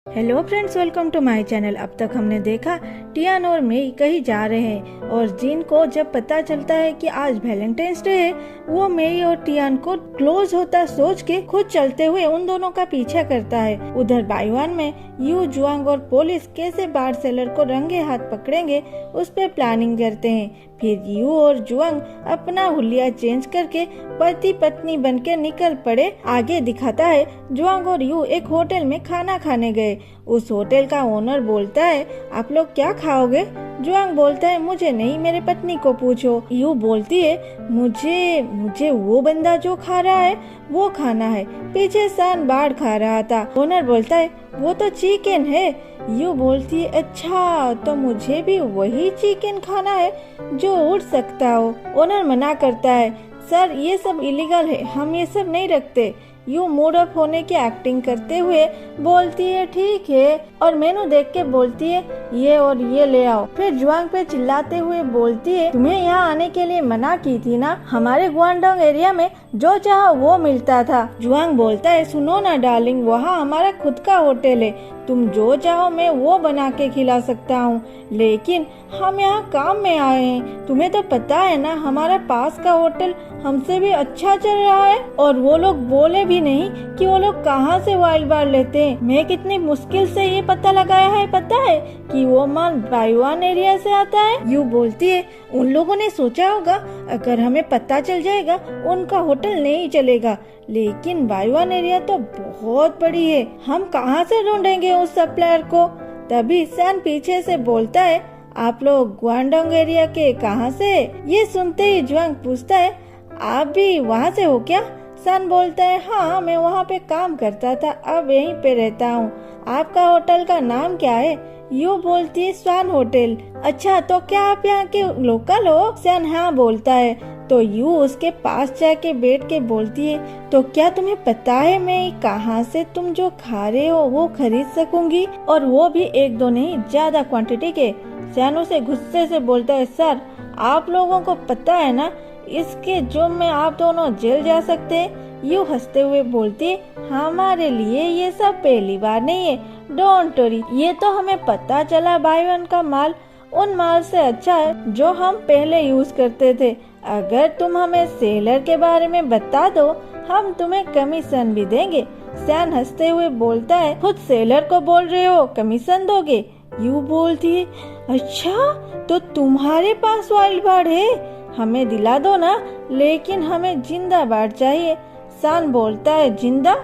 Hello friends, welcome to my channel. अब तक हमने देखा टियान और मेई कहीं जा रहे हैं और जिन को जब पता चलता है कि आज वैलेंटाइंस डे है, वो मेई और टियान को क्लोज होता सोच के खुद चलते हुए उन दोनों का पीछा करता है। उधर बाईवान में यू, जुआंग और पुलिस कैसे बार सेलर को रंगे हाथ पकड़ेंगे उस पर प्लानिंग करते हैं। फिर यू और जुआंग अपना हुलिया चेंज करके पति पत्नी बनके निकल पड़े। आगे दिखाता है जुआंग और यू एक होटल में खाना खाने गए। उस होटल का ओनर बोलता है, आप लोग क्या खाओगे? जुआंग बोलता है, मुझे नहीं, मेरे पत्नी को पूछो। यू बोलती है, मुझे वो बंदा जो खा रहा है वो खाना है। पीछे सान बाढ़ खा रहा था। ओनर बोलता है, वो तो चिकन है। यू बोलती है, अच्छा तो मुझे भी वही चिकन खाना है जो उड़ सकता हो। ओनर मना करता है, सर ये सब इलीगल है, हम ये सब नहीं रखते। यू मूड ऑफ होने की एक्टिंग करते हुए बोलती है, ठीक है, और मेनू देख के बोलती है, ये और ये ले आओ। फिर जुआंग पे चिल्लाते हुए बोलती है, तुम्हें यहाँ आने के लिए मना की थी ना, हमारे गुआंगडोंग एरिया में जो चाहो वो मिलता था। जुआंग बोलता है, सुनो ना डार्लिंग, वहाँ हमारा खुद का होटल है, तुम जो चाहो मैं वो बना के खिला सकता हूँ, लेकिन हम यहाँ काम में आए हैं। तुम्हें तो पता है ना, हमारा पास का होटल हमसे भी अच्छा चल रहा है और वो लोग बोले भी नहीं कि वो लोग कहाँ से वाइल्ड बार लेते हैं। मैं कितनी मुश्किल से ये पता लगाया है, पता है कि वो माल बाईवान एरिया से आता है। यू बोलती है, उन लोगों ने सोचा होगा अगर हमें पता चल जाएगा उनका होटल नहीं चलेगा, लेकिन बाईवान एरिया तो बहुत बड़ी है, हम कहाँ से ढूंढेंगे उस सप्लायर को? तभी सैन पीछे से बोलता है, आप लोग गुआंगडोंग एरिया के कहाँ से? ये सुनते ही जुआंग पूछता है, आप भी वहाँ से हो क्या? सन बोलता है, हाँ मैं वहाँ पे काम करता था, अब यहीं पे रहता हूँ। आपका होटल का नाम क्या है? यू बोलती है, स्वान होटल। अच्छा तो क्या आप यहाँ के लोकल हो? सन हाँ बोलता है। तो यू उसके पास जाके बैठ के बोलती है, तो क्या तुम्हें पता है मैं कहाँ से तुम जो खा रहे हो वो खरीद सकूंगी, और वो भी एक दो नहीं, ज्यादा क्वांटिटी के। सन उसे गुस्से से बोलता है, सर आप लोगों को पता है ना, इसके जुर्म में आप दोनों जेल जा सकते हैं। यू हंसते हुए बोलती है, हमारे लिए ये सब पहली बार नहीं है, डोंट वरी। ये तो हमें पता चला बाईवान का माल उन माल से अच्छा है जो हम पहले यूज करते थे। अगर तुम हमें सेलर के बारे में बता दो, हम तुम्हें कमीशन भी देंगे। सैन हंसते हुए बोलता है, खुद सेलर को बोल रहे हो कमीशन दोगे? यू बोलती है, अच्छा तो तुम्हारे पास वाइल्ड बार्ड है, हमें दिला दो ना, लेकिन हमें जिंदा बार्ड चाहिए। सान बोलता है, जिंदा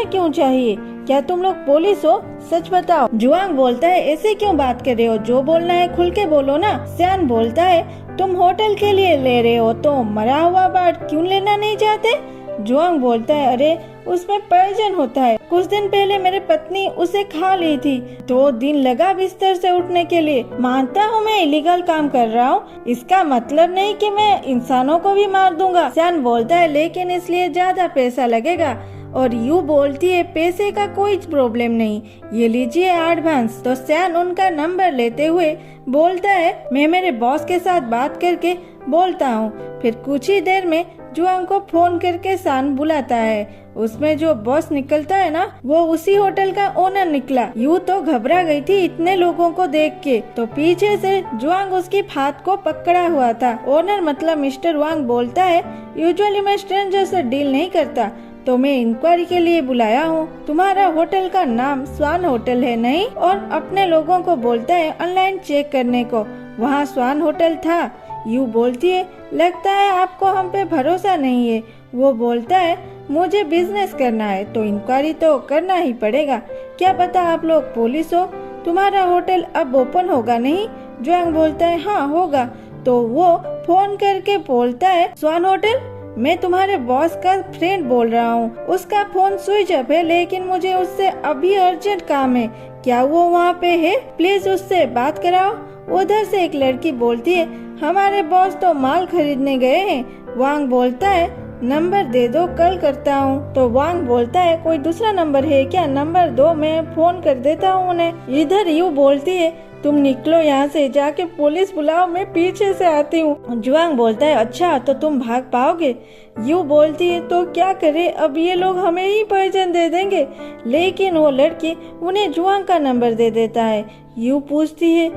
क्यों चाहिए? क्या तुम लोग पुलिस हो? सच बताओ। जुआंग बोलता है, ऐसे क्यों बात कर रहे हो, जो बोलना है खुल के बोलो ना। सैन बोलता है, तुम होटल के लिए ले रहे हो तो मरा हुआ बार्ड क्यों लेना नहीं चाहते? जुआंग बोलता है, अरे उसमें पॉइजन होता है, कुछ दिन पहले मेरे पत्नी उसे खा ली थी, 2 दिन लगा बिस्तर से उठने के लिए। मानता हूँ मैं इलीगल काम कर रहा हूँ, इसका मतलब नहीं कि मैं इंसानों को भी मार दूंगा। सैन बोलता है, लेकिन इसलिए ज्यादा पैसा लगेगा। और यू बोलती है, पैसे का कोई प्रॉब्लम नहीं, ये लीजिए एडवांस। तो सैन उनका नंबर लेते हुए बोलता है, मैं मेरे बॉस के साथ बात करके बोलता हूँ। फिर कुछ ही देर में जुआंग को फोन करके सान बुलाता है। उसमें जो बॉस निकलता है ना, वो उसी होटल का ओनर निकला। यू तो घबरा गई थी इतने लोगों को देख के, तो पीछे से जुआंग उसकी हाथ को पकड़ा हुआ था। ओनर मतलब मिस्टर वांग बोलता है, यूजुअली मैं स्ट्रेंजर से डील नहीं करता, तो मैं इंक्वायरी के लिए बुलाया हूँ। तुम्हारा होटल का नाम स्वान होटल है नहीं? और अपने लोगों को बोलता है ऑनलाइन चेक करने को, वहाँ स्वान होटल था। यू बोलती है, लगता है आपको हम पे भरोसा नहीं है। वो बोलता है, मुझे बिजनेस करना है तो इंक्वायरी तो करना ही पड़ेगा, क्या पता आप लोग पुलिस हो। तुम्हारा होटल अब ओपन होगा नहीं? जुआंग बोलता है, हाँ होगा। तो वो फोन करके बोलता है, स्वान होटल, मैं तुम्हारे बॉस का फ्रेंड बोल रहा हूँ, उसका फोन स्विच ऑफ है, लेकिन मुझे उससे अभी अर्जेंट काम है, क्या वो वहाँ पे है? प्लीज उससे बात कराओ। उधर से एक लड़की बोलती है, हमारे बॉस तो माल खरीदने गए हैं। वांग बोलता है, नंबर दे दो, कल करता हूँ। तो वांग बोलता है कोई दूसरा नंबर है क्या? नंबर दो, मैं फोन कर देता हूँ उन्हें। इधर यू बोलती है तुम निकलो यहाँ से, जाके पुलिस बुलाओ, मैं पीछे से आती हूँ। जुआंग बोलता है अच्छा तो तुम भाग पाओगे? यू बोलती है तो क्या करे, अब ये लोग हमें ही पहचान दे देंगे। लेकिन वो लड़की उन्हें जुआंग का नंबर दे देता है। यू पूछती है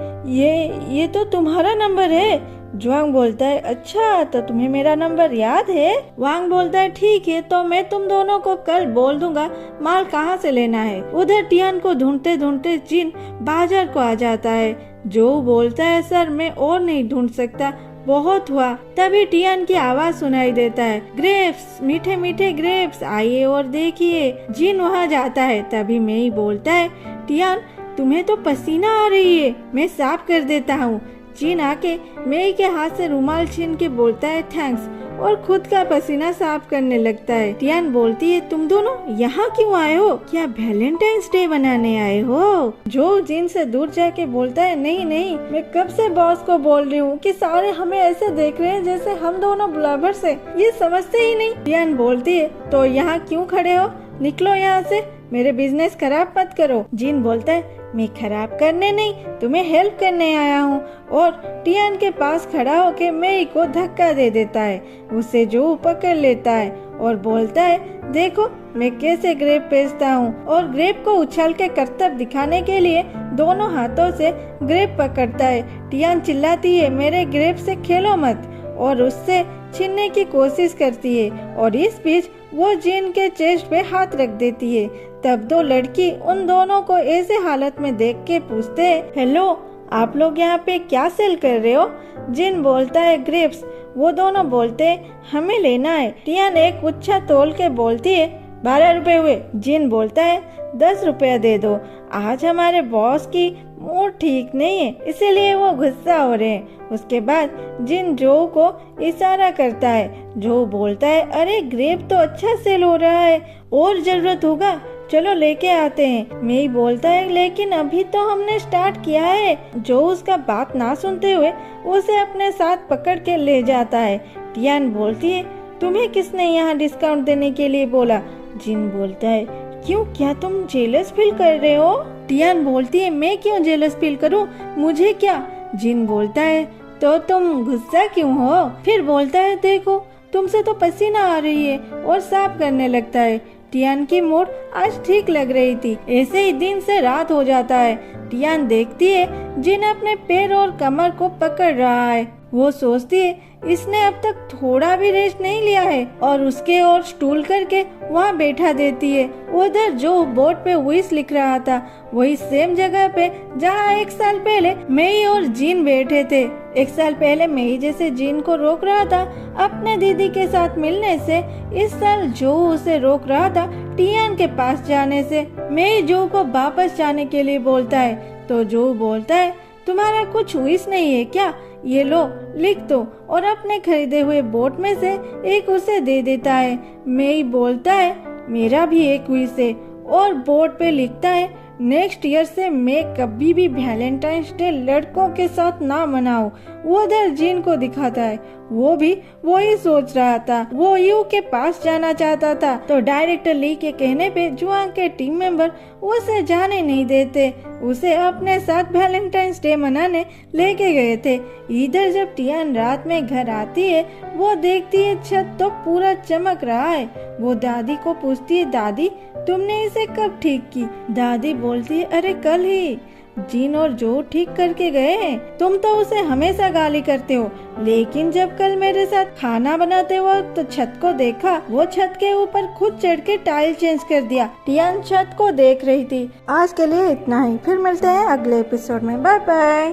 ये तो तुम्हारा नंबर है। जुआंग बोलता है अच्छा तो तुम्हें मेरा नंबर याद है? वांग बोलता है ठीक है, तो मैं तुम दोनों को कल बोल दूंगा माल कहाँ से लेना है। उधर टियान को ढूंढते ढूंढते जिन बाजार को आ जाता है। जो बोलता है सर मैं और नहीं ढूंढ सकता, बहुत हुआ। तभी टियान की आवाज सुनाई देता है, ग्रेप्स, मीठे मीठे ग्रेप्स, आइए और देखिए। जिन वहाँ जाता है। तभी मेई बोलता है टियान तुम्हें तो पसीना आ रही है, मैं साफ कर देता हूँ। जिन आके मेई के हाथ से रुमाल छीन के बोलता है थैंक्स और खुद का पसीना साफ करने लगता है। टियान बोलती है तुम दोनों यहाँ क्यों आए हो? क्या वैलेंटाइंस डे बनाने आए हो? जो जिन से दूर जाके बोलता है नहीं नहीं, मैं कब से बॉस को बोल रही हूँ कि सारे हमें ऐसे देख रहे हैं जैसे हम दोनों ब्लॉगर्स हैं, ये समझते ही नहीं। टियान बोलती है तो यहाँ क्यों खड़े हो, निकलो यहाँ से, मेरे बिजनेस खराब मत करो। जिन बोलता है मैं खराब करने नहीं, तुम्हें हेल्प करने आया हूँ। और टियान के पास खड़ा होके मेई को धक्का दे देता है। उसे जो पकड़ लेता है और बोलता है देखो मैं कैसे ग्रेप बेचता हूँ। और ग्रेप को उछाल के करतब दिखाने के लिए दोनों हाथों से ग्रेप पकड़ता है। टियान चिल्लाती है मेरे ग्रेप से खेलो मत और उससे छीनने की कोशिश करती है। और इस बीच वो जिन के चेस्ट पे हाथ रख देती है। तब दो लड़की उन दोनों को ऐसे हालत में देख के पूछते हैं हेलो आप लोग यहाँ पे क्या सेल कर रहे हो? जिन बोलता है ग्रेप्स। वो दोनों बोलते हैं हमें लेना है। टियान एक गुच्छा तोल के बोलती है 12 रुपए हुए। जिन बोलता है 10 रुपया दे दो, आज हमारे बॉस की मूड ठीक नहीं है इसीलिए वो गुस्सा हो रहे हैं। उसके बाद जिन जो को इशारा करता है। जो बोलता है अरे ग्रेप तो अच्छा सेल हो रहा है, और जरूरत होगा चलो लेके आते हैं। मेई बोलता है लेकिन अभी तो हमने स्टार्ट किया है। जो उसका बात ना सुनते हुए उसे अपने साथ पकड़ के ले जाता है। टियान बोलती है तुम्हें किसने यहाँ डिस्काउंट देने के लिए बोला? जिन बोलता है क्यों, क्या तुम जेलस फील कर रहे हो? टियान बोलती है मैं क्यों जेलस फील करूं, मुझे क्या? जिन बोलता है तो तुम गुस्सा क्यों हो? फिर बोलता है देखो तुमसे तो पसीना आ रही है और साफ करने लगता है। टियान की मूड आज ठीक लग रही थी। ऐसे ही दिन से रात हो जाता है। टियान देखती है जिन अपने पैर और कमर को पकड़ रहा है। वो सोचती है इसने अब तक थोड़ा भी रेस्ट नहीं लिया है और उसके और स्टूल करके वहाँ बैठा देती है। उधर जो बोर्ड पे विश लिख रहा था वही सेम जगह पे जहाँ 1 साल पहले मेई और जीन बैठे थे। 1 साल पहले मेई जैसे जीन को रोक रहा था अपने दीदी के साथ मिलने से, इस साल जो उसे रोक रहा था टियान के पास जाने से। मेई जो को वापस जाने के लिए बोलता है तो जो बोलता है तुम्हारा कुछ विश नहीं है क्या, ये लो लिख दो, और अपने खरीदे हुए बोट में से एक उसे दे देता है। मेई बोलता है मेरा भी एक विश है और बोर्ड पे लिखता है नेक्स्ट ईयर से मैं कभी भी वैलेंटाइंस डे लड़कों के साथ ना मनाऊं। वो उधर जिन को दिखाता है, वो भी वही सोच रहा था। वो यू के पास जाना चाहता था तो डायरेक्टर ली के कहने पे जुआंग के टीम मेंबर उसे जाने नहीं देते, उसे अपने साथ वैलेंटाइंस डे मनाने लेके गए थे। इधर जब टियान रात में घर आती है वो देखती है छत तो पूरा चमक रहा है। वो दादी को पूछती है दादी तुमने इसे कब ठीक की? दादी बोलती है अरे कल ही जीन और जो ठीक करके गए हैं। तुम तो उसे हमेशा गाली करते हो, लेकिन जब कल मेरे साथ खाना बनाते हो तो छत को देखा, वो छत के ऊपर खुद चढ़ के टाइल चेंज कर दिया। टियान छत को देख रही थी। आज के लिए इतना ही, फिर मिलते हैं अगले एपिसोड में। Bye bye,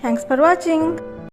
thanks for watching.